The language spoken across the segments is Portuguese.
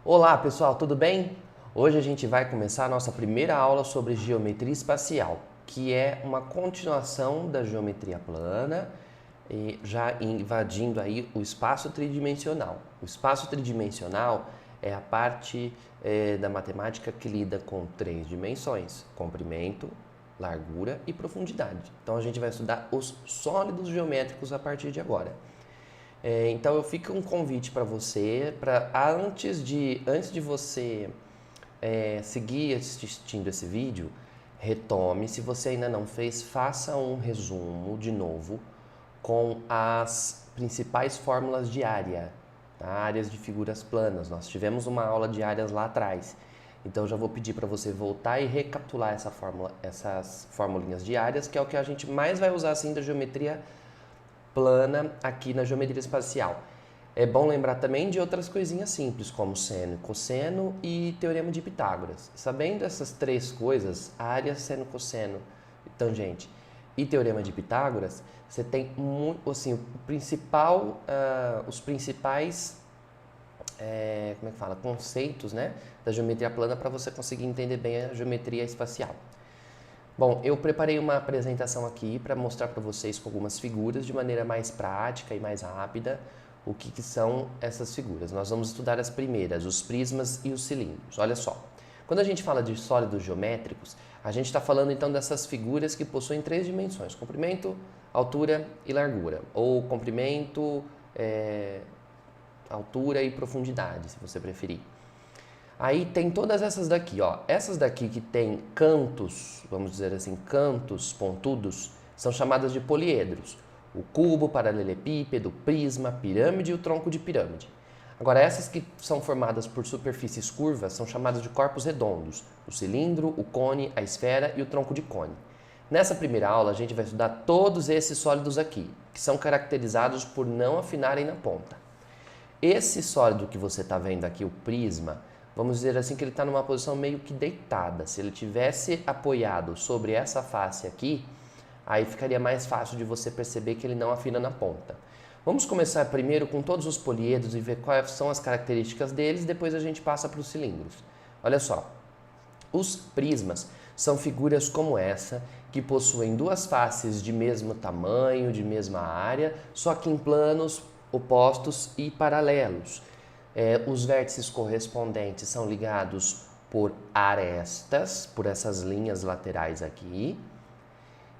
Olá pessoal, tudo bem? Hoje a gente vai começar a nossa primeira aula sobre geometria espacial, que é uma continuação da geometria plana, e já invadindo aí o espaço tridimensional. O espaço tridimensional é a parte da matemática que lida com três dimensões: comprimento, largura e profundidade. Então a gente vai estudar os sólidos geométricos a partir de agora. Então eu fico um convite para você, para antes de você seguir assistindo esse vídeo, retome. Se você ainda não fez, faça um resumo de novo com as principais fórmulas de área, tá? Áreas de figuras planas. Nós tivemos uma aula de áreas lá atrás. Então eu já vou pedir para você voltar e recapitular essas formulinhas de áreas, que é o que a gente mais vai usar assim da geometria plana aqui na geometria espacial. É bom lembrar também de outras coisinhas simples, como seno, cosseno e teorema de Pitágoras. Sabendo essas três coisas, área, seno, cosseno, tangente e teorema de Pitágoras, você tem assim, os principais conceitos, né, da geometria plana para você conseguir entender bem a geometria espacial. Bom, eu preparei uma apresentação aqui para mostrar para vocês com algumas figuras de maneira mais prática e mais rápida o que são essas figuras. Nós vamos estudar as primeiras, os prismas e os cilindros. Olha só, quando a gente fala de sólidos geométricos, a gente está falando então dessas figuras que possuem três dimensões: comprimento, altura e largura, ou comprimento, altura e profundidade, se você preferir. Aí tem todas essas daqui, ó. Essas daqui que tem cantos, vamos dizer assim, cantos pontudos, são chamadas de poliedros. O cubo, paralelepípedo, prisma, pirâmide e o tronco de pirâmide. Agora, essas que são formadas por superfícies curvas são chamadas de corpos redondos. O cilindro, o cone, a esfera e o tronco de cone. Nessa primeira aula, a gente vai estudar todos esses sólidos aqui, que são caracterizados por não afinarem na ponta. Esse sólido que você está vendo aqui, o prisma, vamos dizer assim que ele está numa posição meio que deitada. Se ele tivesse apoiado sobre essa face aqui, aí ficaria mais fácil de você perceber que ele não afina na ponta. Vamos começar primeiro com todos os poliedros e ver quais são as características deles, depois a gente passa para os cilindros. Olha só, os prismas são figuras como essa, que possuem duas faces de mesmo tamanho, de mesma área, só que em planos opostos e paralelos. Os vértices correspondentes são ligados por arestas, por essas linhas laterais aqui,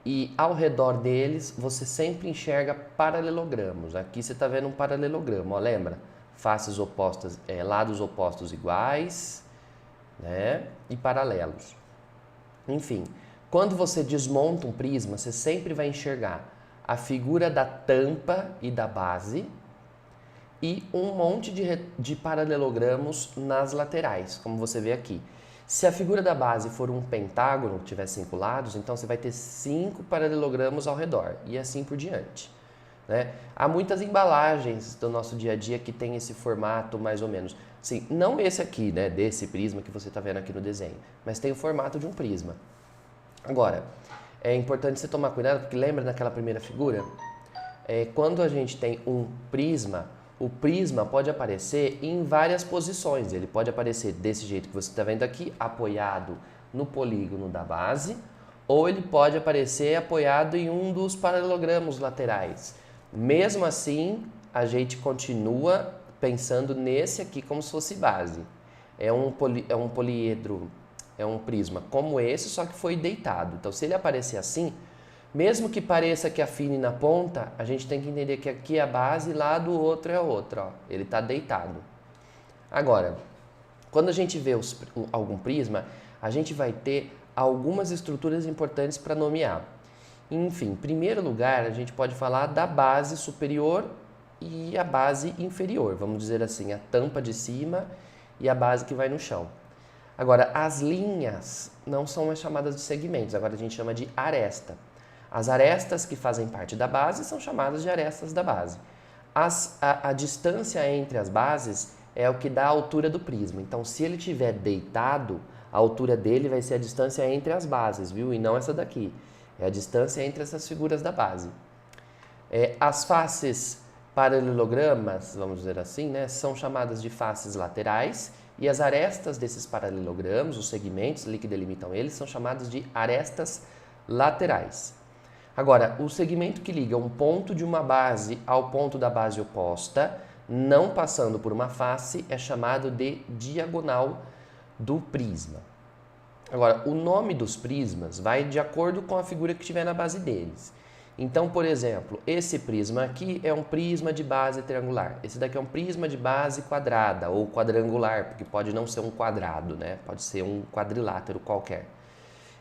e ao redor deles você sempre enxerga paralelogramos. Aqui você está vendo um paralelogramo, ó, lembra? Faces opostas, lados opostos iguais, né? E paralelos. Enfim, quando você desmonta um prisma, você sempre vai enxergar a figura da tampa e da base, e um monte de paralelogramos nas laterais, como você vê aqui. Se a figura da base for um pentágono, tiver 5 lados, então você vai ter 5 paralelogramos ao redor, e assim por diante, né? Há muitas embalagens do nosso dia a dia que tem esse formato mais ou menos. Sim, não esse aqui, né, desse prisma que você está vendo aqui no desenho, mas tem o formato de um prisma. Agora, é importante você tomar cuidado, porque lembra daquela primeira figura? Quando a gente tem um prisma, o prisma pode aparecer em várias posições. Ele pode aparecer desse jeito que você está vendo aqui, apoiado no polígono da base, ou ele pode aparecer apoiado em um dos paralelogramos laterais. Mesmo assim, a gente continua pensando nesse aqui como se fosse base. É um poliedro, é um prisma como esse, só que foi deitado. Então, se ele aparecer assim, mesmo que pareça que afine na ponta, a gente tem que entender que aqui é a base e lá do outro é a outra, ó. Ele está deitado. Agora, quando a gente vê algum prisma, a gente vai ter algumas estruturas importantes para nomear. Enfim, em primeiro lugar, a gente pode falar da base superior e a base inferior. Vamos dizer assim, a tampa de cima e a base que vai no chão. Agora, as linhas não são mais chamadas de segmentos, agora a gente chama de aresta. As arestas que fazem parte da base são chamadas de arestas da base. A distância entre as bases é o que dá a altura do prisma. Então, se ele estiver deitado, a altura dele vai ser a distância entre as bases, viu? E não essa daqui. É a distância entre essas figuras da base. As faces paralelogramas, vamos dizer assim, né, são chamadas de faces laterais e as arestas desses paralelogramas, os segmentos ali que delimitam eles, são chamados de arestas laterais. Agora, o segmento que liga um ponto de uma base ao ponto da base oposta, não passando por uma face, é chamado de diagonal do prisma. Agora, o nome dos prismas vai de acordo com a figura que tiver na base deles. Então, por exemplo, esse prisma aqui é um prisma de base triangular. Esse daqui é um prisma de base quadrada ou quadrangular, porque pode não ser um quadrado, né? Pode ser um quadrilátero qualquer.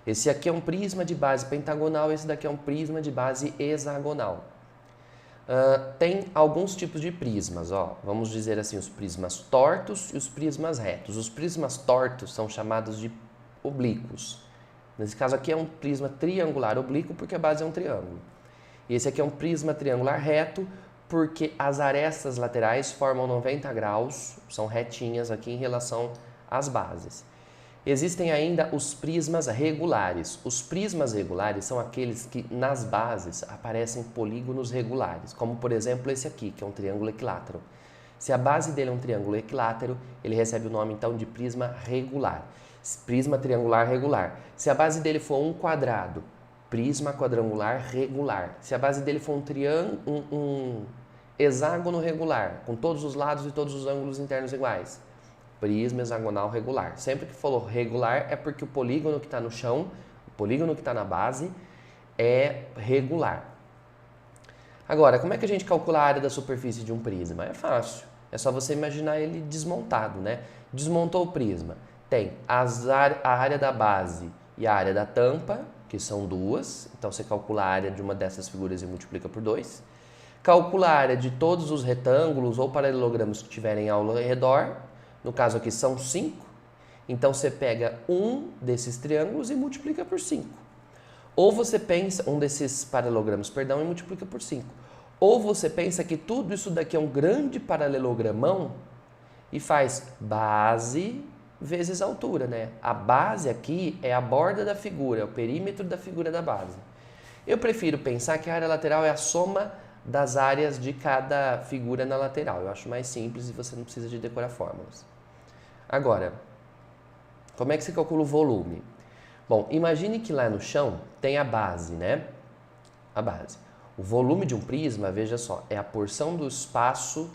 Esse aqui é um prisma de base pentagonal, esse daqui é um prisma de base hexagonal. Tem alguns tipos de prismas, ó. Vamos dizer assim, os prismas tortos e os prismas retos. Os prismas tortos são chamados de oblíquos. Nesse caso aqui é um prisma triangular oblíquo porque a base é um triângulo. E esse aqui é um prisma triangular reto porque as arestas laterais formam 90 graus, são retinhas aqui em relação às bases. Existem ainda os prismas regulares. Os prismas regulares são aqueles que nas bases aparecem polígonos regulares, como por exemplo esse aqui, que é um triângulo equilátero. Se a base dele é um triângulo equilátero, ele recebe o nome então de prisma regular. Prisma triangular regular. Se a base dele for um quadrado, prisma quadrangular regular. Se a base dele for um hexágono regular, com todos os lados e todos os ângulos internos iguais, prisma hexagonal regular. Sempre que falou regular é porque o polígono que está no chão, o polígono que está na base, é regular. Agora, como é que a gente calcula a área da superfície de um prisma? É fácil. É só você imaginar ele desmontado, né? Desmontou o prisma. Tem a área da base e a área da tampa, que são duas. Então, você calcula a área de uma dessas figuras e multiplica por 2. Calcula a área de todos os retângulos ou paralelogramas que tiverem ao redor. No caso aqui são 5. Então, você pega um desses triângulos e multiplica por 5. Ou você pensa, um desses paralelogramas, perdão, e multiplica por 5. Ou você pensa que tudo isso daqui é um grande paralelogramão e faz base vezes altura, né? A base aqui é a borda da figura, é o perímetro da figura da base. Eu prefiro pensar que a área lateral é a soma das áreas de cada figura na lateral. Eu acho mais simples e você não precisa de decorar fórmulas. Agora, como é que você calcula o volume? Bom, imagine que lá no chão tem a base, né? A base. O volume de um prisma, veja só, é a porção do espaço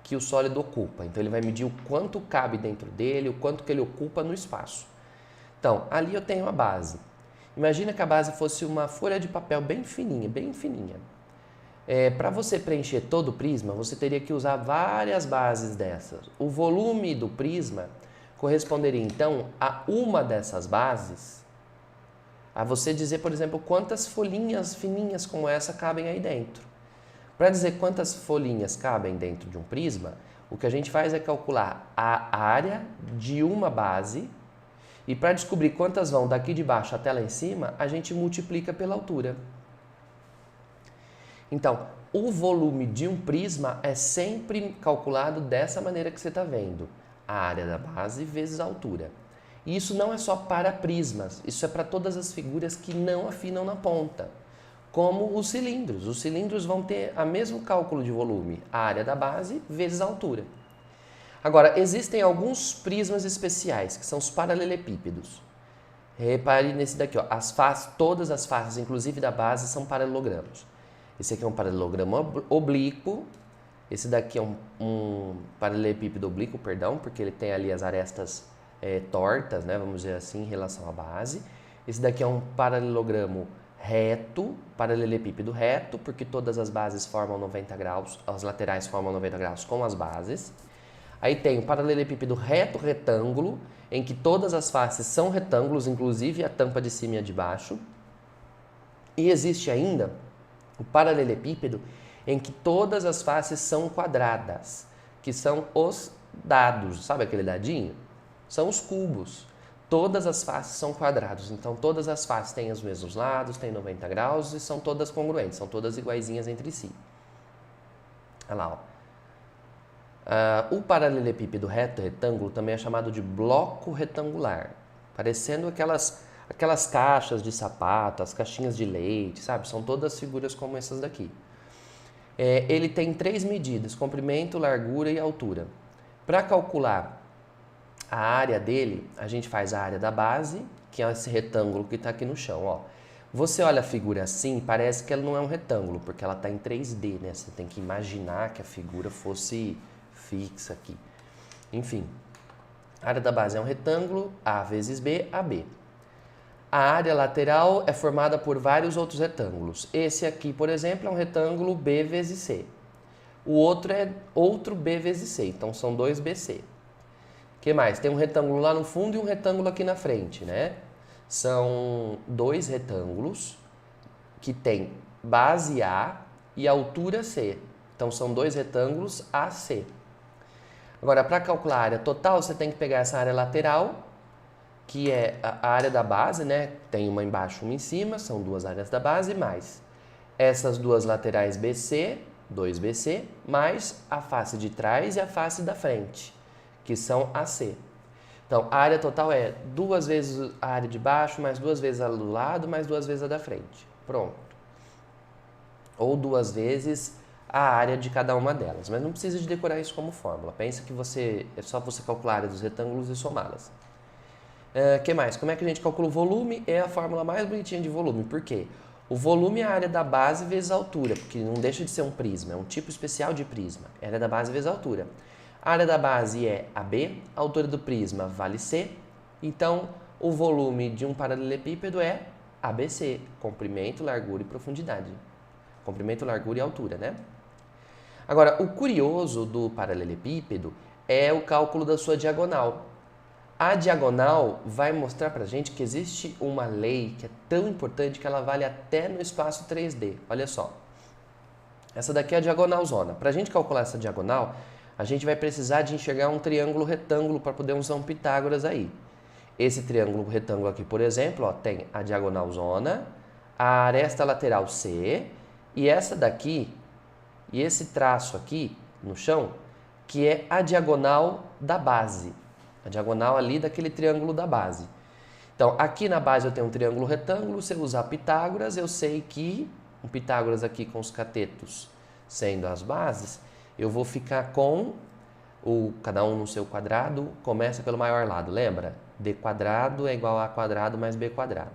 que o sólido ocupa. Então, ele vai medir o quanto cabe dentro dele, o quanto que ele ocupa no espaço. Então, ali eu tenho a base. Imagina que a base fosse uma folha de papel bem fininha, bem fininha. Para você preencher todo o prisma, você teria que usar várias bases dessas. O volume do prisma corresponderia, então, a uma dessas bases, a você dizer, por exemplo, quantas folhinhas fininhas como essa cabem aí dentro. Para dizer quantas folhinhas cabem dentro de um prisma, o que a gente faz é calcular a área de uma base e para descobrir quantas vão daqui de baixo até lá em cima, a gente multiplica pela altura. Então, o volume de um prisma é sempre calculado dessa maneira que você está vendo. A área da base vezes a altura. E isso não é só para prismas, isso é para todas as figuras que não afinam na ponta. Como os cilindros. Os cilindros vão ter o mesmo cálculo de volume, a área da base vezes a altura. Agora, existem alguns prismas especiais, que são os paralelepípedos. Repare nesse daqui, ó, todas as faces, inclusive da base, são paralelogramos. Esse aqui é um paralelogramo oblíquo, esse daqui é um paralelepípedo oblíquo, perdão, porque ele tem ali as arestas tortas, né, vamos dizer assim, em relação à base. Esse daqui é um paralelogramo reto, paralelepípedo reto, porque todas as bases formam 90 graus, as laterais formam 90 graus com as bases. Aí tem o paralelepípedo reto retângulo, em que todas as faces são retângulos, inclusive a tampa de cima e a de baixo. E existe ainda o paralelepípedo em que todas as faces são quadradas, que são os dados, sabe aquele dadinho? São os cubos. Todas as faces são quadrados, então todas as faces têm os mesmos lados, têm 90 graus e são todas congruentes, são todas iguaizinhas entre si. Olha lá, ó. O paralelepípedo reto retângulo também é chamado de bloco retangular, parecendo aquelas caixas de sapato, as caixinhas de leite, sabe? São todas figuras como essas daqui. Ele tem 3 medidas, comprimento, largura e altura. Para calcular a área dele, a gente faz a área da base, que é esse retângulo que está aqui no chão, ó. Você olha a figura assim, parece que ela não é um retângulo, porque ela está em 3D, né? Você tem que imaginar que a figura fosse fixa aqui. Enfim, a área da base é um retângulo, A vezes B, AB. A área lateral é formada por vários outros retângulos. Esse aqui, por exemplo, é um retângulo B vezes C. O outro é outro B vezes C, então são 2 BC. O que mais? Tem um retângulo lá no fundo e um retângulo aqui na frente, né? São 2 retângulos que têm base A e altura C. Então são 2 retângulos AC. Agora, para calcular a área total, você tem que pegar essa área lateral, que é a área da base, né? Tem uma embaixo e uma em cima, são 2 áreas da base, mais essas 2 laterais BC, 2BC, mais a face de trás e a face da frente, que são AC. Então, a área total é 2 vezes a área de baixo, mais 2 vezes a do lado, mais 2 vezes a da frente. Pronto. Ou 2 vezes a área de cada uma delas. Mas não precisa de decorar isso como fórmula. Pensa que é só você calcular a área dos retângulos e somá-las. Que mais? Como é que a gente calcula o volume? É a fórmula mais bonitinha de volume. Por quê? O volume é a área da base vezes a altura, porque não deixa de ser um prisma, é um tipo especial de prisma. É a área da base vezes a altura. A área da base é AB, a altura do prisma vale C, então o volume de um paralelepípedo é ABC, comprimento, largura e profundidade. Comprimento, largura e altura, né? Agora, o curioso do paralelepípedo é o cálculo da sua diagonal. A diagonal vai mostrar pra gente que existe uma lei que é tão importante que ela vale até no espaço 3D. Olha só. Essa daqui é a diagonal zona. Para a gente calcular essa diagonal, a gente vai precisar de enxergar um triângulo retângulo para poder usar um Pitágoras aí. Esse triângulo retângulo aqui, por exemplo, ó, tem a diagonal zona, a aresta lateral C e essa daqui, e esse traço aqui no chão, que é a diagonal da base. A diagonal ali daquele triângulo da base. Então, aqui na base eu tenho um triângulo retângulo, se eu usar Pitágoras, eu sei que um Pitágoras aqui com os catetos sendo as bases, eu vou ficar com cada um no seu quadrado, começa pelo maior lado, lembra? D quadrado é igual a quadrado mais B quadrado.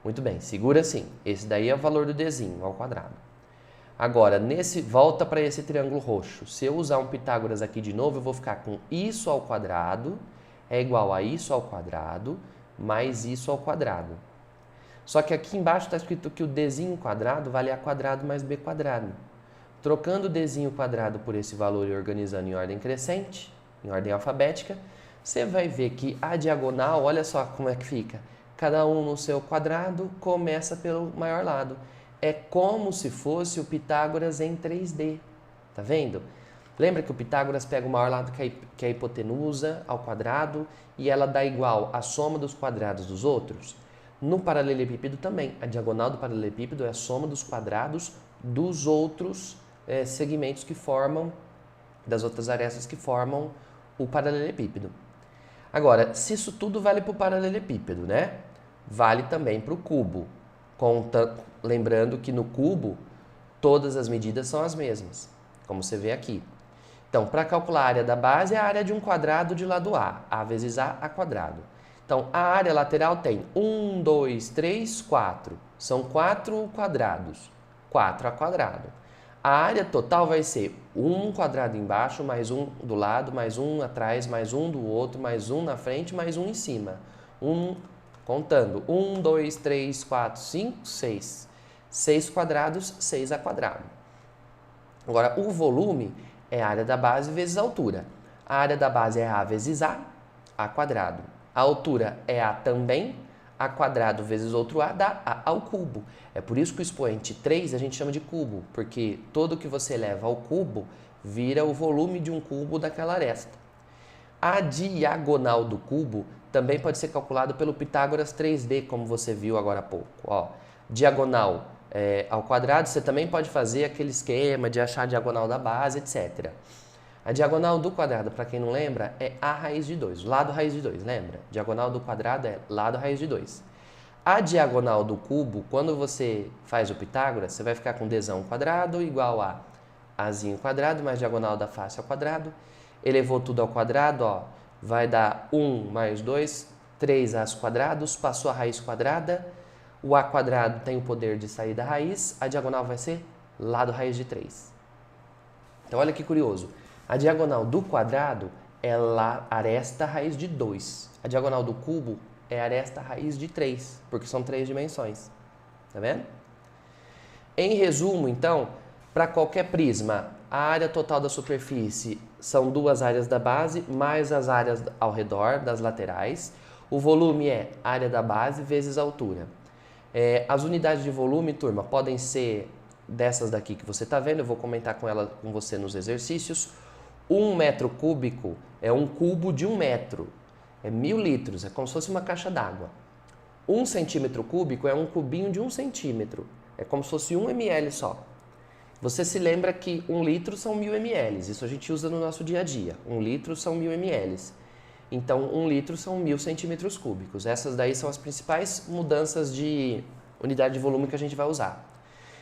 Muito bem, segura assim. Esse daí é o valor do Dzinho ao quadrado. Agora, volta para esse triângulo roxo. Se eu usar um Pitágoras aqui de novo, eu vou ficar com isso ao quadrado é igual a isso ao quadrado mais isso ao quadrado. Só que aqui embaixo está escrito que o Dzinho quadrado vale A quadrado mais B quadrado. Trocando o Dzinho quadrado por esse valor e organizando em ordem crescente, em ordem alfabética, você vai ver que a diagonal, olha só como é que fica. Cada um no seu quadrado começa pelo maior lado. É como se fosse o Pitágoras em 3D. Tá vendo? Lembra que o Pitágoras pega o maior lado que é a hipotenusa ao quadrado e ela dá igual à soma dos quadrados dos outros? No paralelepípedo também. A diagonal do paralelepípedo é a soma dos quadrados dos outros segmentos que formam, das outras arestas que formam o paralelepípedo. Agora, se isso tudo vale para o paralelepípedo, né? Vale também para o cubo. Lembrando que no cubo, todas as medidas são as mesmas, como você vê aqui. Então, para calcular a área da base, é a área de um quadrado de lado A vezes A quadrado. Então, a área lateral tem 1, 2, 3, 4. São 4 quadrados. 4 a quadrado. A área total vai ser 1 quadrado embaixo, mais 1 do lado, mais 1 atrás, mais 1 do outro, mais 1 na frente, mais 1 em cima. Contando. 1, 2, 3, 4, 5, 6. 6 quadrados, 6 a quadrado. Agora, o volume é a área da base vezes a altura. A área da base é A vezes A quadrado. A altura é A também, A quadrado vezes outro A dá A ao cubo. É por isso que o expoente 3 a gente chama de cubo, porque todo que você eleva ao cubo vira o volume de um cubo daquela aresta. A diagonal do cubo também pode ser calculado pelo Pitágoras 3D, como você viu agora há pouco. Ó, diagonal ao quadrado, você também pode fazer aquele esquema de achar a diagonal da base, etc. A diagonal do quadrado, para quem não lembra, é A raiz de 2, lado raiz de 2, lembra? Diagonal do quadrado é lado raiz de 2. A diagonal do cubo, quando você faz o Pitágoras, você vai ficar com Dzão quadrado igual a Azinho quadrado mais diagonal da face ao quadrado. Elevou tudo ao quadrado, ó, vai dar 1 mais 2, 3a's quadrados, passou a raiz quadrada. O a quadrado tem o poder de sair da raiz, a diagonal vai ser lado raiz de 3. Então, olha que curioso. A diagonal do quadrado é aresta raiz de 2. A diagonal do cubo é aresta raiz de 3, porque são 3 dimensões. Tá vendo? Em resumo, então, para qualquer prisma, a área total da superfície são 2 áreas da base mais as áreas ao redor das laterais. O volume é área da base vezes a altura. As unidades de volume, turma, podem ser dessas daqui que você está vendo, eu vou comentar com você nos exercícios. 1 metro cúbico é um cubo de 1 metro, é 1000 litros, é como se fosse uma caixa d'água. 1 centímetro cúbico é um cubinho de 1 centímetro, é como se fosse 1 ml só. Você se lembra que 1 litro são 1000 ml, isso a gente usa no nosso dia a dia. 1 litro são 1000 ml. Então, 1 litro são 1000 centímetros cúbicos. Essas daí são as principais mudanças de unidade de volume que a gente vai usar.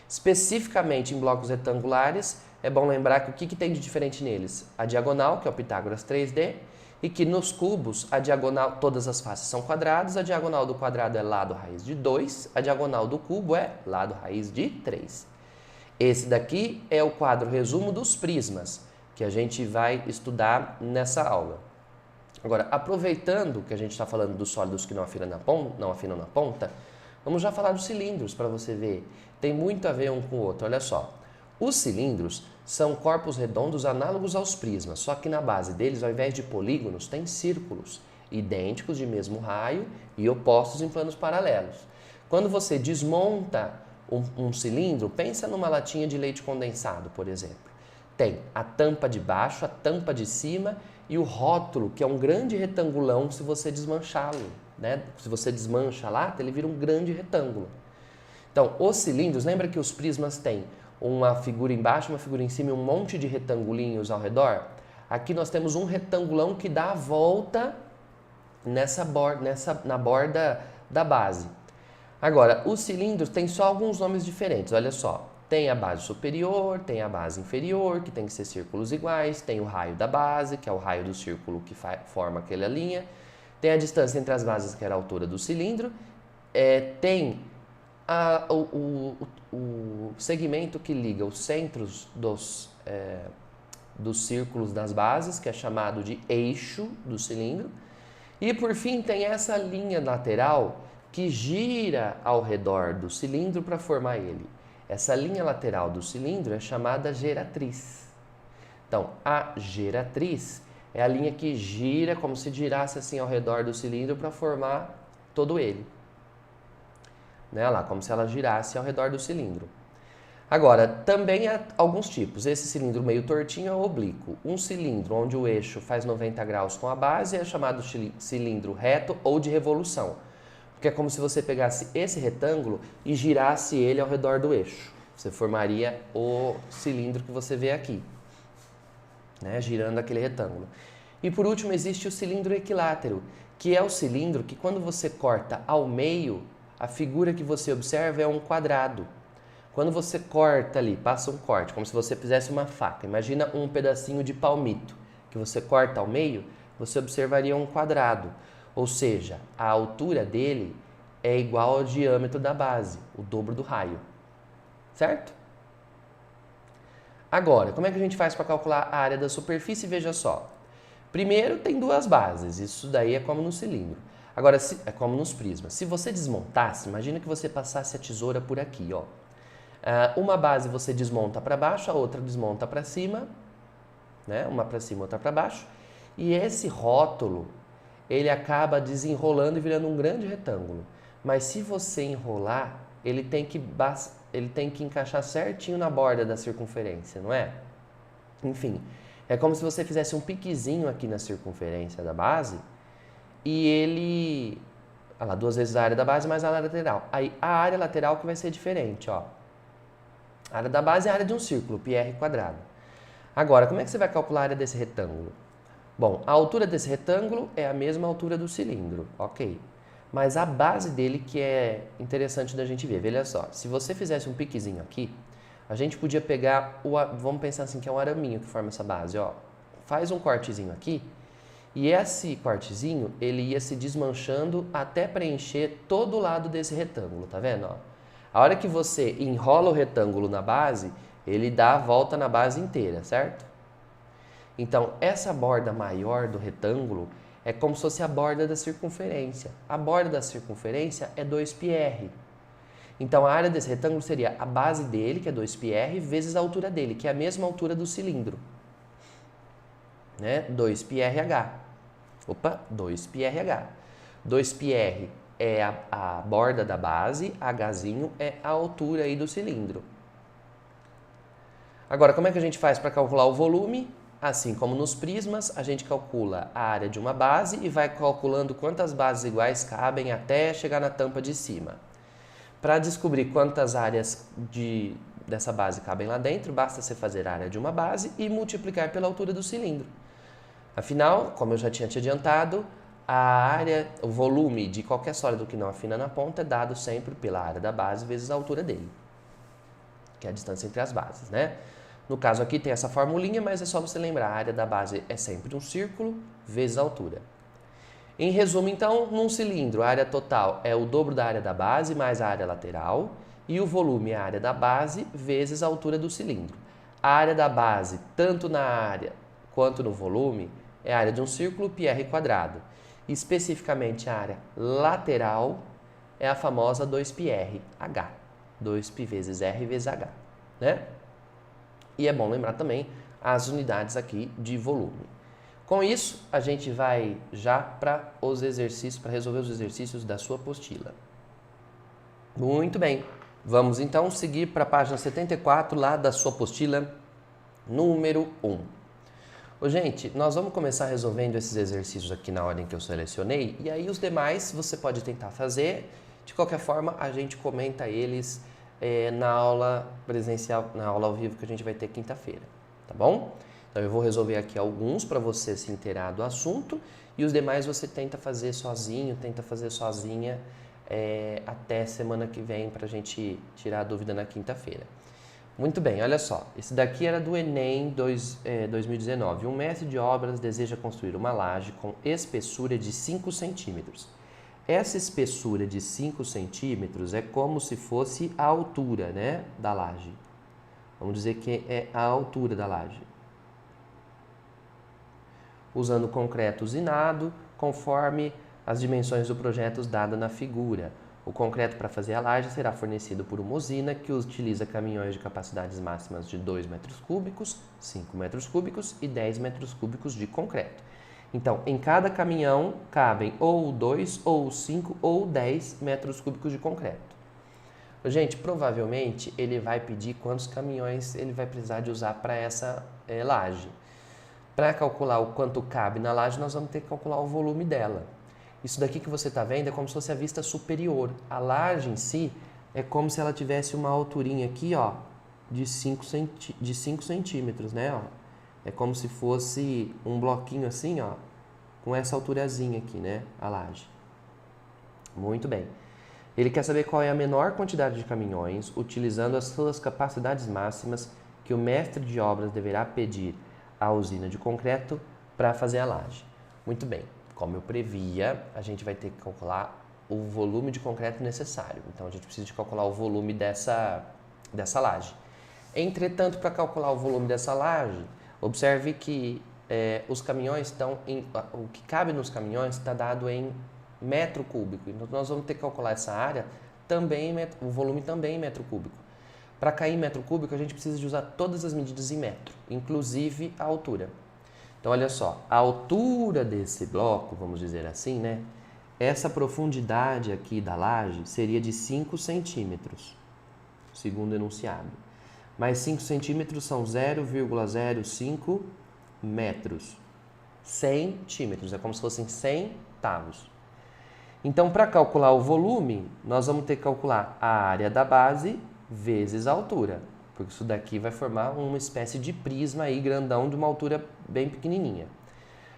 Especificamente em blocos retangulares, é bom lembrar que o que tem de diferente neles? A diagonal, que é o Pitágoras 3D, e que nos cubos, a diagonal, todas as faces são quadrados, a diagonal do quadrado é lado raiz de 2, a diagonal do cubo é lado raiz de 3. Esse daqui é o quadro resumo dos prismas, que a gente vai estudar nessa aula. Agora, aproveitando que a gente está falando dos sólidos que não afinam na ponta, vamos já falar dos cilindros para você ver. Tem muito a ver um com o outro, olha só. Os cilindros são corpos redondos análogos aos prismas, só que na base deles, ao invés de polígonos, tem círculos, idênticos de mesmo raio e opostos em planos paralelos. Quando você desmonta um cilindro, pensa numa latinha de leite condensado, por exemplo. Tem a tampa de baixo, a tampa de cima e o rótulo, que é um grande retangulão se você desmanchá-lo, né? Se você desmancha a lata, ele vira um grande retângulo. Então, os cilindros, lembra que os prismas têm uma figura embaixo, uma figura em cima e um monte de retangulinhos ao redor? Aqui nós temos um retangulão que dá a volta na borda da base. Agora, os cilindros têm só alguns nomes diferentes, olha só. Tem a base superior, tem a base inferior, que tem que ser círculos iguais, tem o raio da base, que é o raio do círculo que forma aquela linha, tem a distância entre as bases, que é a altura do cilindro, tem o segmento que liga os centros dos círculos das bases, que é chamado de eixo do cilindro, e por fim tem essa linha lateral que gira ao redor do cilindro para formar ele. Essa linha lateral do cilindro é chamada geratriz. Então, a geratriz é a linha que gira como se girasse assim ao redor do cilindro para formar todo ele. Né? Lá, como se ela girasse ao redor do cilindro. Agora, também há alguns tipos. Esse cilindro meio tortinho é o oblíquo. Um cilindro onde o eixo faz 90 graus com a base é chamado cilindro reto ou de revolução. Porque é como se você pegasse esse retângulo e girasse ele ao redor do eixo. Você formaria o cilindro que você vê aqui, né? Girando aquele retângulo. E por último existe o cilindro equilátero, que é o cilindro que quando você corta ao meio, a figura que você observa é um quadrado. Quando você corta ali, passa um corte, como se você fizesse uma faca. Imagina um pedacinho de palmito que você corta ao meio, você observaria um quadrado. Ou seja, a altura dele é igual ao diâmetro da base, o dobro do raio. Certo? Agora, como é que a gente faz para calcular a área da superfície? Veja só. Primeiro, tem 2 bases. Isso daí é como no cilindro. Agora, é como nos prismas. Se você desmontasse, imagina que você passasse a tesoura por aqui, ó. Uma base você desmonta para baixo, a outra desmonta para cima, né? Uma para cima, outra para baixo. E esse rótulo, ele acaba desenrolando e virando um grande retângulo. Mas se você enrolar, ele tem que encaixar certinho na borda da circunferência, não é? Enfim, é como se você fizesse um piquezinho aqui na circunferência da base e ele... Olha lá, 2 vezes a área da base mais a área lateral. Aí a área lateral que vai ser diferente, ó. A área da base é a área de um círculo, πr quadrado. Agora, como é que você vai calcular a área desse retângulo? Bom, a altura desse retângulo é a mesma altura do cilindro, ok. Mas a base dele que é interessante da gente ver. Veja só, se você fizesse um piquezinho aqui, A gente podia pegar, vamos pensar assim, que é um araminho que forma essa base, ó. Faz um cortezinho aqui, e esse cortezinho, ele ia se desmanchando até preencher todo o lado desse retângulo, tá vendo, ó? A hora que você enrola o retângulo na base, ele dá a volta na base inteira, certo? Então, essa borda maior do retângulo é como se fosse a borda da circunferência. A borda da circunferência é 2πr. Então, a área desse retângulo seria a base dele, que é 2πr, vezes a altura dele, que é a mesma altura do cilindro. Né? 2πrh. Opa, 2πrh. 2πr é a borda da base, hzinho é a altura aí do cilindro. Agora, como é que a gente faz para calcular o volume? Assim como nos prismas, a gente calcula a área de uma base e vai calculando quantas bases iguais cabem até chegar na tampa de cima. Para descobrir quantas áreas dessa base cabem lá dentro, basta você fazer a área de uma base e multiplicar pela altura do cilindro. Afinal, como eu já tinha te adiantado, a área, o volume de qualquer sólido que não afina na ponta é dado sempre pela área da base vezes a altura dele, que é a distância entre as bases, né? No caso aqui tem essa formulinha, mas é só você lembrar, a área da base é sempre um círculo vezes a altura. Em resumo, então, num cilindro, a área total é o dobro da área da base mais a área lateral e o volume é a área da base vezes a altura do cilindro. A área da base, tanto na área quanto no volume, é a área de um círculo πr². Especificamente a área lateral é a famosa 2πrh, 2π vezes r vezes h, né? E é bom lembrar também as unidades aqui de volume. Com isso, a gente vai já para os exercícios, para resolver os exercícios da sua apostila. Muito bem, vamos então seguir para a página 74 lá da sua apostila número 1. Gente, nós vamos começar resolvendo esses exercícios aqui na ordem que eu selecionei, e aí os demais você pode tentar fazer. De qualquer forma, a gente comenta eles na aula presencial, na aula ao vivo que a gente vai ter quinta-feira, tá bom? Então eu vou resolver aqui alguns para você se inteirar do assunto, e os demais você tenta fazer sozinho, tenta fazer sozinha até semana que vem para a gente tirar a dúvida na quinta-feira. Muito bem, olha só, esse daqui era do Enem 2019. Um mestre de obras deseja construir uma laje com espessura de 5 centímetros. Essa espessura de 5 centímetros é como se fosse a altura, né, da laje. Vamos dizer que é a altura da laje. Usando concreto usinado, conforme as dimensões do projeto dadas na figura. O concreto para fazer a laje será fornecido por uma usina que utiliza caminhões de capacidades máximas de 2 metros cúbicos, 5 metros cúbicos e 10 metros cúbicos de concreto. Então, em cada caminhão cabem ou 2, ou 5, ou 10 metros cúbicos de concreto. Gente, provavelmente ele vai pedir quantos caminhões ele vai precisar de usar para essa laje. Para calcular o quanto cabe na laje, nós vamos ter que calcular o volume dela. Isso daqui que você está vendo é como se fosse a vista superior. A laje em si é como se ela tivesse uma alturinha aqui, ó, de 5 centímetros, né? Ó. É como se fosse um bloquinho assim, ó, com essa alturazinha aqui, né? A laje. Muito bem. Ele quer saber qual é a menor quantidade de caminhões, utilizando as suas capacidades máximas, que o mestre de obras deverá pedir à usina de concreto para fazer a laje. Muito bem. Como eu previa, a gente vai ter que calcular o volume de concreto necessário. Então, a gente precisa de calcular o volume dessa laje. Entretanto, para calcular o volume dessa laje, observe que os caminhões estão o que cabe nos caminhões está dado em metro cúbico. Então, nós vamos ter que calcular essa área também, o volume também em metro cúbico. Para cair em metro cúbico, a gente precisa de usar todas as medidas em metro, inclusive a altura. Então, olha só, a altura desse bloco, vamos dizer assim, né? Essa profundidade aqui da laje seria de 5 centímetros, segundo o enunciado. Mais 5 centímetros são 0,05 metros. Centímetros, é como se fossem centavos. Então, para calcular o volume, nós vamos ter que calcular a área da base vezes a altura. Porque isso daqui vai formar uma espécie de prisma aí grandão de uma altura bem pequenininha.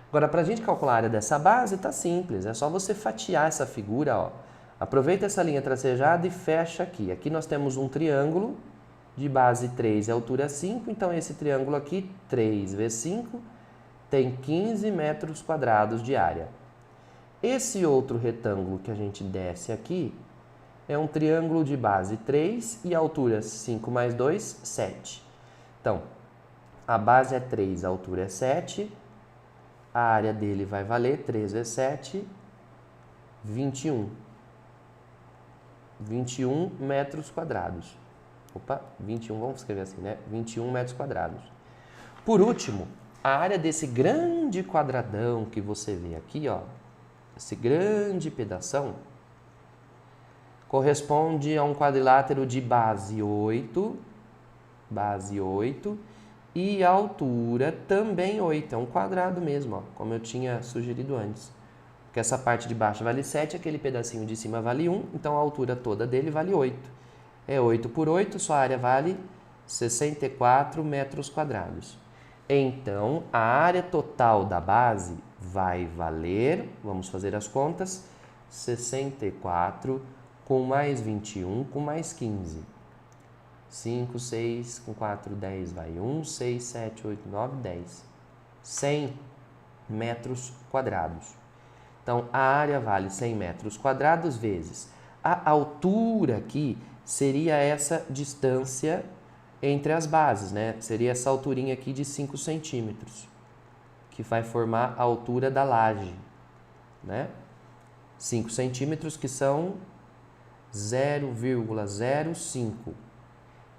Agora, para a gente calcular a área dessa base, tá simples. É só você fatiar essa figura, ó. Aproveita essa linha tracejada e fecha aqui. Aqui nós temos um triângulo de base 3 e altura 5, então esse triângulo aqui, 3 vezes 5, tem 15 metros quadrados de área. Esse outro retângulo que a gente desce aqui é um triângulo de base 3 e altura 5 mais 2, 7. Então, a base é 3, a altura é 7, a área dele vai valer 3 vezes 7, 21. 21 metros quadrados. Opa, 21, vamos escrever assim, né? 21 metros quadrados. Por último, a área desse grande quadradão que você vê aqui, ó, esse grande pedação, corresponde a um quadrilátero de base 8, e a altura também 8, é um quadrado mesmo, ó, como eu tinha sugerido antes. Porque essa parte de baixo vale 7, aquele pedacinho de cima vale 1, então a altura toda dele vale 8. É 8 por 8, sua área vale 64 metros quadrados. Então, a área total da base vai valer, vamos fazer as contas, 64 com mais 21 com mais 15. 5, 6, com 4, 10, vai 1, 6, 7, 8, 9, 10. 100 metros quadrados. Então, a área vale 100 metros quadrados vezes a altura aqui seria essa distância entre as bases, né? Seria essa alturinha aqui de 5 centímetros, que vai formar a altura da laje, né? 5 centímetros, que são 0,05.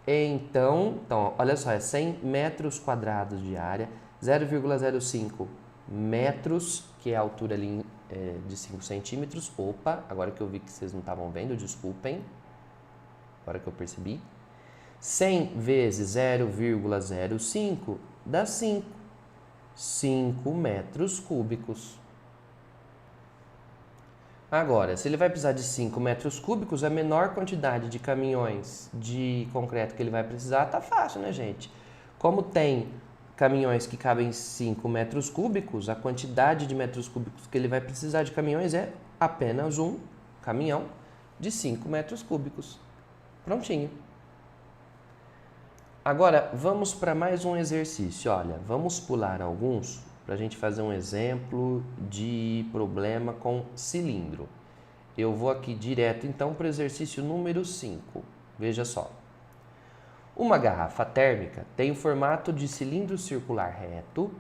Então, olha só, é 100 metros quadrados de área, 0,05 metros, que é a altura ali de 5 centímetros. Opa, agora que eu vi que vocês não estavam vendo, desculpem. Agora que eu percebi. 100 vezes 0,05 dá 5. 5 metros cúbicos. Agora, se ele vai precisar de 5 metros cúbicos, a menor quantidade de caminhões de concreto que ele vai precisar, tá fácil, né, gente? Como tem caminhões que cabem 5 metros cúbicos, a quantidade de metros cúbicos que ele vai precisar de caminhões é apenas um caminhão de 5 metros cúbicos. Prontinho. Agora, vamos para mais um exercício. Olha, vamos pular alguns para a gente fazer um exemplo de problema com cilindro. Eu vou aqui direto, então, para o exercício número 5. Veja só. Uma garrafa térmica tem o formato de cilindro circular reto,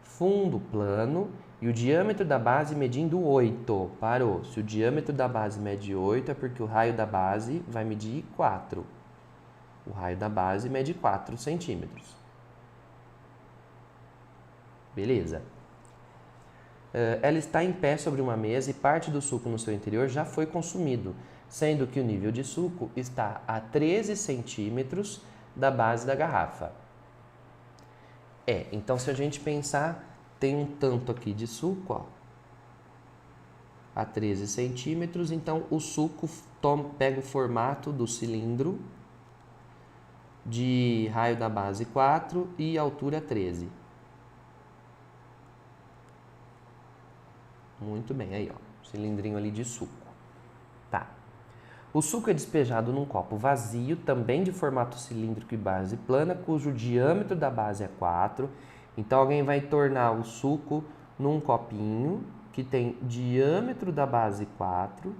fundo plano e o diâmetro da base medindo 8. Parou. Se o diâmetro da base mede 8, é porque o raio da base vai medir 4. O raio da base mede 4 centímetros. Beleza. Ela está em pé sobre uma mesa e parte do suco no seu interior já foi consumido, sendo que o nível de suco está a 13 centímetros da base da garrafa. Então se a gente pensar, tem um tanto aqui de suco, ó, a 13 centímetros, então o suco pega o formato do cilindro de raio da base 4 e altura 13. Muito bem, aí ó, cilindrinho ali de suco. Tá. O suco é despejado num copo vazio, também de formato cilíndrico e base plana, cujo diâmetro da base é 4. Então alguém vai tornar o suco num copinho que tem diâmetro da base 4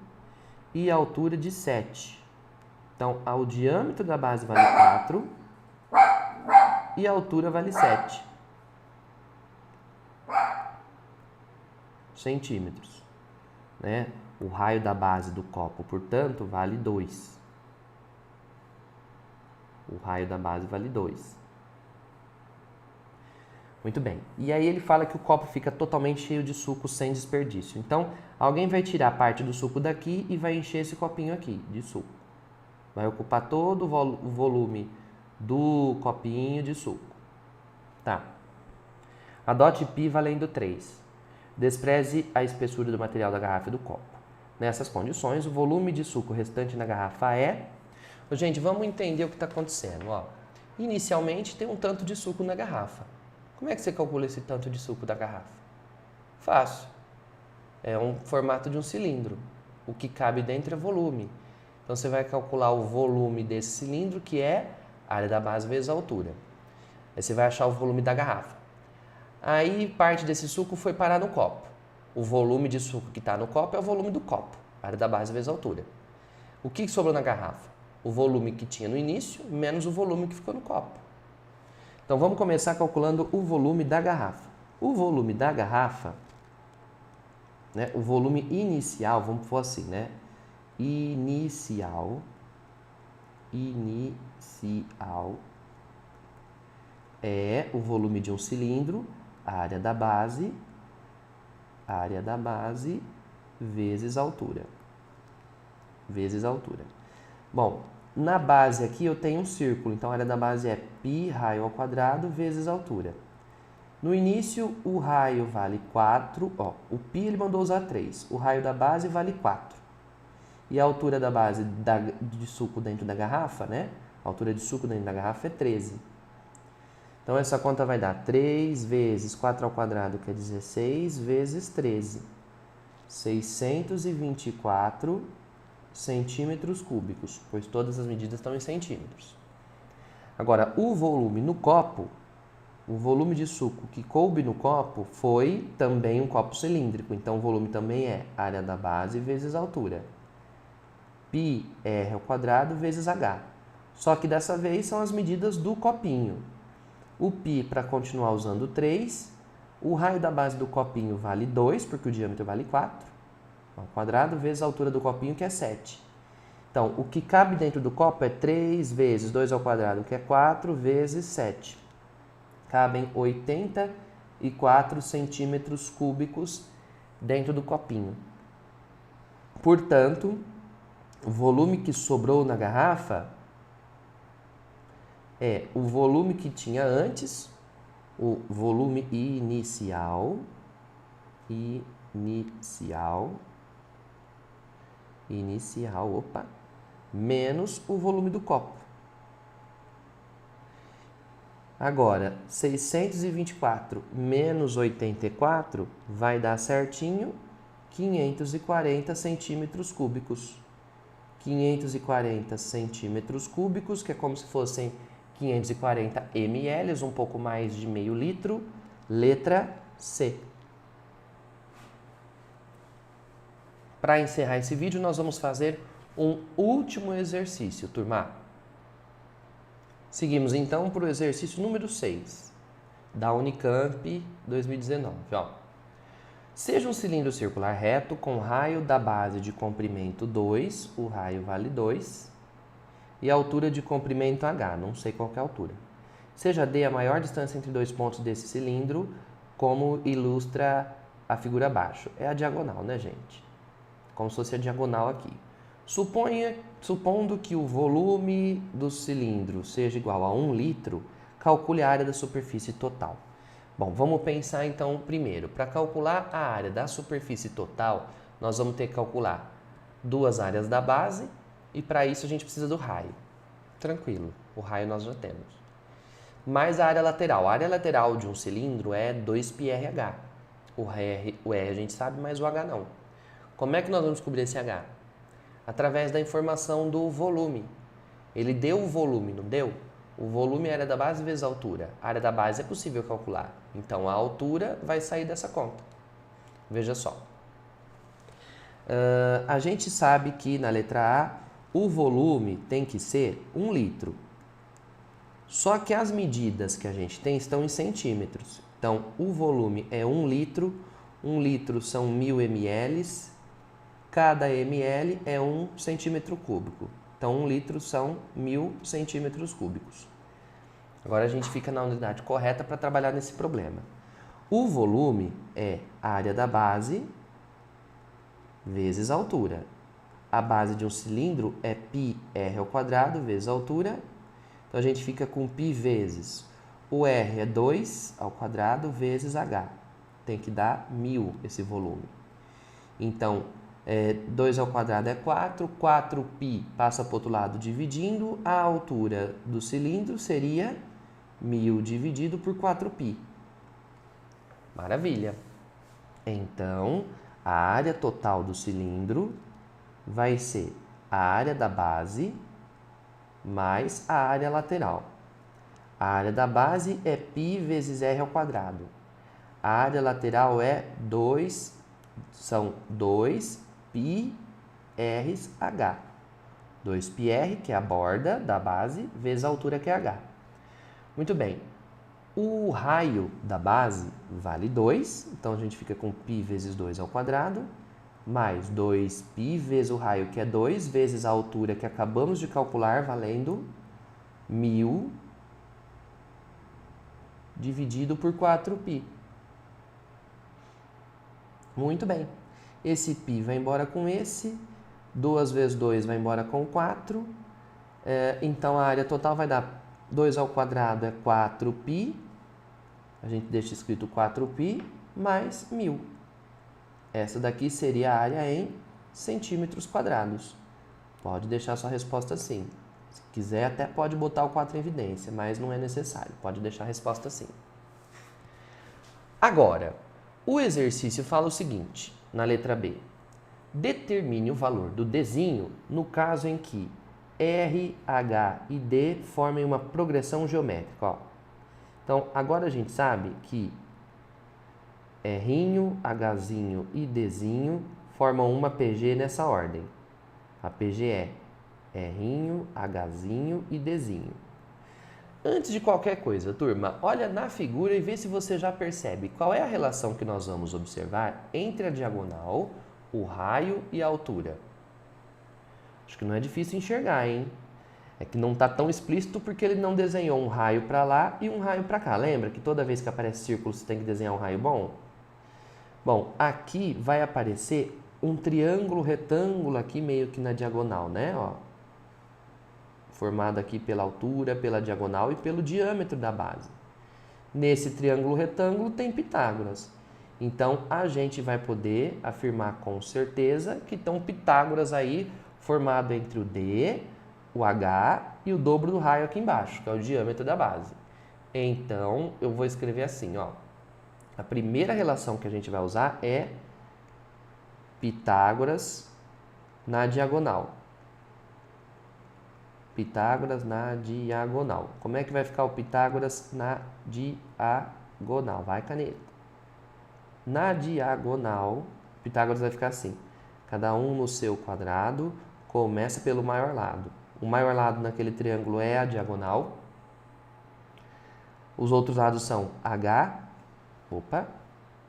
e altura de 7. Então, o diâmetro da base vale 4 e a altura vale 7 centímetros, né? O raio da base do copo, portanto, vale 2. O raio da base vale 2. Muito bem. E aí ele fala que o copo fica totalmente cheio de suco sem desperdício. Então, alguém vai tirar parte do suco daqui e vai encher esse copinho aqui de suco. Vai ocupar todo o volume do copinho de suco. Tá. Adote π valendo 3. Despreze a espessura do material da garrafa e do copo. Nessas condições, o volume de suco restante na garrafa é... Gente, vamos entender o que está acontecendo. Ó. Inicialmente, tem um tanto de suco na garrafa. Como é que você calcula esse tanto de suco da garrafa? Fácil. É um formato de um cilindro. O que cabe dentro é volume. Então, você vai calcular o volume desse cilindro, que é área da base vezes a altura. Aí você vai achar o volume da garrafa. Aí parte desse suco foi parar no copo. O volume de suco que está no copo é o volume do copo, área da base vezes a altura. O que sobrou na garrafa? O volume que tinha no início menos o volume que ficou no copo. Então vamos começar calculando o volume da garrafa. O volume da garrafa, né, o volume inicial, vamos pôr assim, né? Inicial é o volume de um cilindro, área da base vezes a altura. Vezes a altura. Bom, na base aqui eu tenho um círculo, então a área da base é π raio ao quadrado vezes a altura. No início, o raio vale 4, ó, o π ele mandou usar 3, o raio da base vale 4. E a altura da base de suco dentro da garrafa, né? A altura de suco dentro da garrafa é 13. Então, essa conta vai dar 3 vezes 4 ao quadrado, que é 16, vezes 13. 624 centímetros cúbicos, pois todas as medidas estão em centímetros. Agora, o volume no copo, o volume de suco que coube no copo foi também um copo cilíndrico. Então, o volume também é área da base vezes a altura. πr ao quadrado vezes h. Só que dessa vez são as medidas do copinho. O π, para continuar usando 3, o raio da base do copinho vale 2, porque o diâmetro vale 4, ao quadrado, vezes a altura do copinho, que é 7. Então, o que cabe dentro do copo é 3 vezes 2 ao quadrado, que é 4, vezes 7. Cabem 84 centímetros cúbicos dentro do copinho. Portanto, o volume que sobrou na garrafa é o volume que tinha antes, o volume inicial, menos o volume do copo. Agora, 624 menos 84 vai dar certinho 540 centímetros cúbicos. 540 centímetros cúbicos, que é como se fossem 540 ml, um pouco mais de meio litro, letra C. Para encerrar esse vídeo, nós vamos fazer um último exercício, turma. Seguimos então para o exercício número 6, da Unicamp 2019. Ó. Seja um cilindro circular reto com raio da base de comprimento 2, o raio vale 2, e a altura de comprimento h, não sei qual que é a altura. Seja D a maior distância entre dois pontos desse cilindro, como ilustra a figura abaixo. É a diagonal, né, gente? Como se fosse a diagonal aqui. Supondo que o volume do cilindro seja igual a 1 litro, calcule a área da superfície total. Bom, vamos pensar então primeiro. Para calcular a área da superfície total, nós vamos ter que calcular duas áreas da base e para isso a gente precisa do raio. Tranquilo, o raio nós já temos. Mais a área lateral. A área lateral de um cilindro é 2πrh. O R a gente sabe, mas o H não. Como é que nós vamos descobrir esse H? Através da informação do volume. Ele deu o volume, não deu? O volume é a área da base vezes a altura. A área da base é possível calcular. Então, a altura vai sair dessa conta. Veja só. A gente sabe que na letra A, o volume tem que ser 1 litro. Só que as medidas que a gente tem estão em centímetros. Então, o volume é 1 litro. 1 litro são 1000 ml. Cada ml é 1 centímetro cúbico. Então, 1 litro são 1000 centímetros cúbicos. Agora a gente fica na unidade correta para trabalhar nesse problema. O volume é a área da base vezes a altura. A base de um cilindro é πr ao quadrado vezes a altura. Então, a gente fica com π vezes. O R é 2 ao quadrado vezes H. Tem que dar 1000 esse volume. Então, 2 ao quadrado é 4, 4π passa para o outro lado dividindo, a altura do cilindro seria 1000 dividido por 4π. Maravilha! Então, a área total do cilindro vai ser a área da base mais a área lateral. A área da base é π vezes r ao quadrado. A área lateral são 2πrh. 2πr, que é a borda da base, vezes a altura, que é h. Muito bem. O raio da base vale 2, então a gente fica com π vezes 2 ao quadrado, mais 2π vezes o raio, que é 2, vezes a altura que acabamos de calcular, valendo 1000 dividido por 4π. Muito bem. Esse π vai embora com esse, 2 vezes 2 vai embora com 4, então a área total vai dar 2 ao quadrado é 4π, a gente deixa escrito 4π, mais 1000. Essa daqui seria a área em centímetros quadrados. Pode deixar sua resposta assim. Se quiser, até pode botar o 4 em evidência, mas não é necessário. Pode deixar a resposta assim. Agora, o exercício fala o seguinte, na letra B. Determine o valor do Dzinho no caso em que R, H e D formem uma progressão geométrica. Ó. Então, agora a gente sabe que R'inho, Hzinho e Dzinho formam uma PG nessa ordem. A PG é R'inho, Hzinho e Dzinho. Antes de qualquer coisa, turma, olha na figura e vê se você já percebe qual é a relação que nós vamos observar entre a diagonal, o raio e a altura. Acho que não é difícil enxergar, hein? É que não está tão explícito porque ele não desenhou um raio para lá e um raio para cá. Lembra que toda vez que aparece círculo você tem que desenhar um raio bom? Bom, aqui vai aparecer um triângulo retângulo aqui meio que na diagonal, né? Ó, formado aqui pela altura, pela diagonal e pelo diâmetro da base. Nesse triângulo retângulo tem Pitágoras. Então, a gente vai poder afirmar com certeza que estão Pitágoras aí formado entre o D, o H e o dobro do raio aqui embaixo, que é o diâmetro da base. Então, eu vou escrever assim, ó. A primeira relação que a gente vai usar é Pitágoras na diagonal. Pitágoras na diagonal. Como é que vai ficar o Pitágoras na diagonal? Vai, caneta. Na diagonal, Pitágoras vai ficar assim. Cada um no seu quadrado, começa pelo maior lado. O maior lado naquele triângulo é a diagonal. Os outros lados são H. Opa,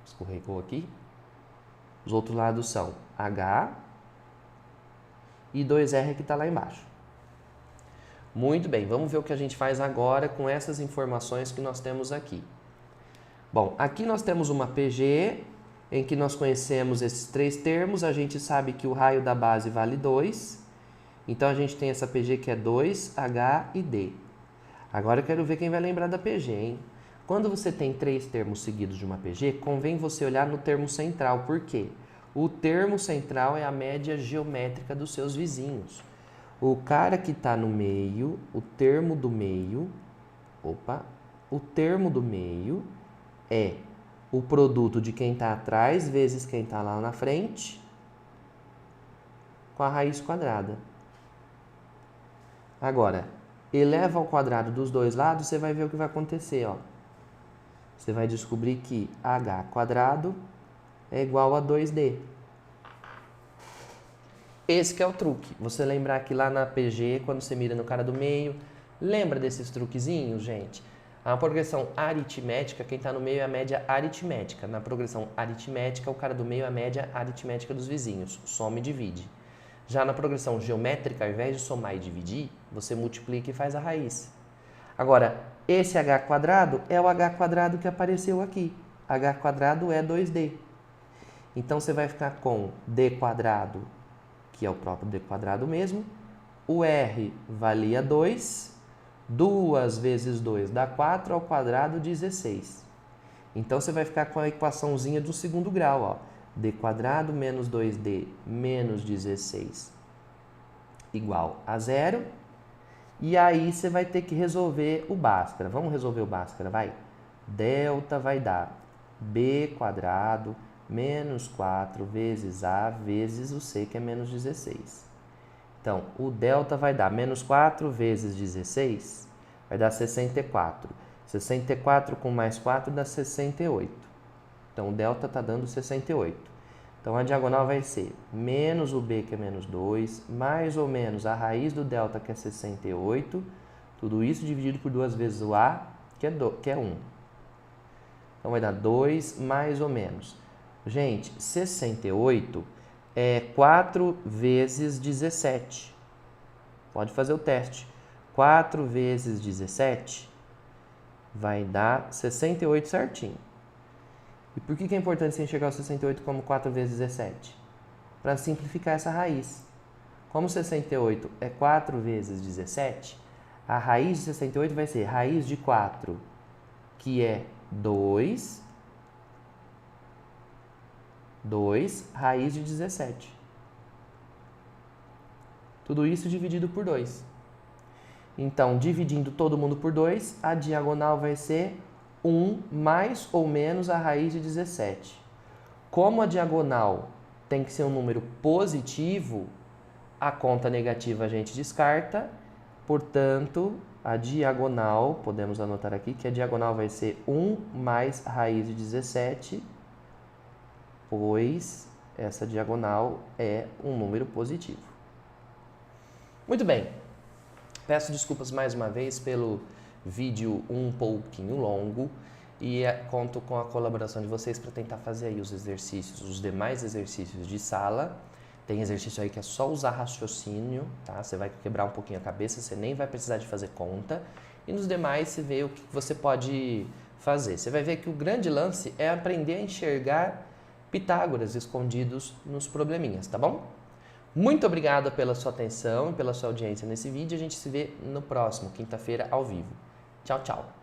escorregou aqui. Os outros lados são H e 2R que está lá embaixo. Muito bem, vamos ver o que a gente faz agora com essas informações que nós temos aqui. Bom, aqui nós temos uma PG em que nós conhecemos esses três termos. A gente sabe que o raio da base vale 2. Então, a gente tem essa PG que é 2, H e D. Agora eu quero ver quem vai lembrar da PG, hein? Quando você tem três termos seguidos de uma PG, convém você olhar no termo central. Por quê? O termo central é a média geométrica dos seus vizinhos. O cara que está no meio, o termo do meio, o termo do meio é o produto de quem está atrás vezes quem está lá na frente com a raiz quadrada. Agora, eleva ao quadrado dos dois lados, você vai ver o que vai acontecer, ó. Você vai descobrir que h quadrado é igual a 2d. Esse que é o truque. Você lembrar que lá na PG, quando você mira no cara do meio, lembra desses truquezinhos, gente? A progressão aritmética, quem está no meio é a média aritmética. Na progressão aritmética, o cara do meio é a média aritmética dos vizinhos. Soma e divide. Já na progressão geométrica, ao invés de somar e dividir, você multiplica e faz a raiz. Agora, esse h quadrado é o h quadrado que apareceu aqui. h quadrado é 2d. Então, você vai ficar com d quadrado, que é o próprio d quadrado mesmo. O r valia 2. 2 vezes 2 dá 4 ao quadrado, 16. Então, você vai ficar com a equaçãozinha do segundo grau, ó. D quadrado menos 2d menos 16 igual a 0. E aí, você vai ter que resolver o Bhaskara. Vamos resolver o Bhaskara, vai? Delta vai dar b quadrado menos 4 vezes a vezes o c, que é menos 16. Então, o delta vai dar menos 4 vezes 16, vai dar 64. 64 com mais 4 dá 68. Então, o delta está dando 68. Então, a diagonal vai ser menos o b, que é menos 2, mais ou menos a raiz do delta, que é 68, tudo isso dividido por 2 vezes o a, que é 1. Então, vai dar 2 mais ou menos. Gente, 68 é 4 vezes 17. Pode fazer o teste. 4 vezes 17 vai dar 68 certinho. E por que é importante você enxergar o 68 como 4 vezes 17? Para simplificar essa raiz. Como 68 é 4 vezes 17, a raiz de 68 vai ser raiz de 4, que é 2 raiz de 17. Tudo isso dividido por 2. Então, dividindo todo mundo por 2, a diagonal vai ser 1 mais ou menos a raiz de 17. Como a diagonal tem que ser um número positivo, a conta negativa a gente descarta. Portanto, a diagonal, podemos anotar aqui que a diagonal vai ser 1 mais a raiz de 17, pois essa diagonal é um número positivo. Muito bem. Peço desculpas mais uma vez pelo vídeo um pouquinho longo e conto com a colaboração de vocês para tentar fazer aí os exercícios, os demais exercícios de sala. Tem exercício aí que é só usar raciocínio, tá? Você vai quebrar um pouquinho a cabeça, você nem vai precisar de fazer conta. E nos demais você vê o que você pode fazer. Você vai ver que o grande lance é aprender a enxergar Pitágoras escondidos nos probleminhas, tá bom? Muito obrigado pela sua atenção e pela sua audiência nesse vídeo. A gente se vê no próximo, quinta-feira, ao vivo. Tchau, tchau!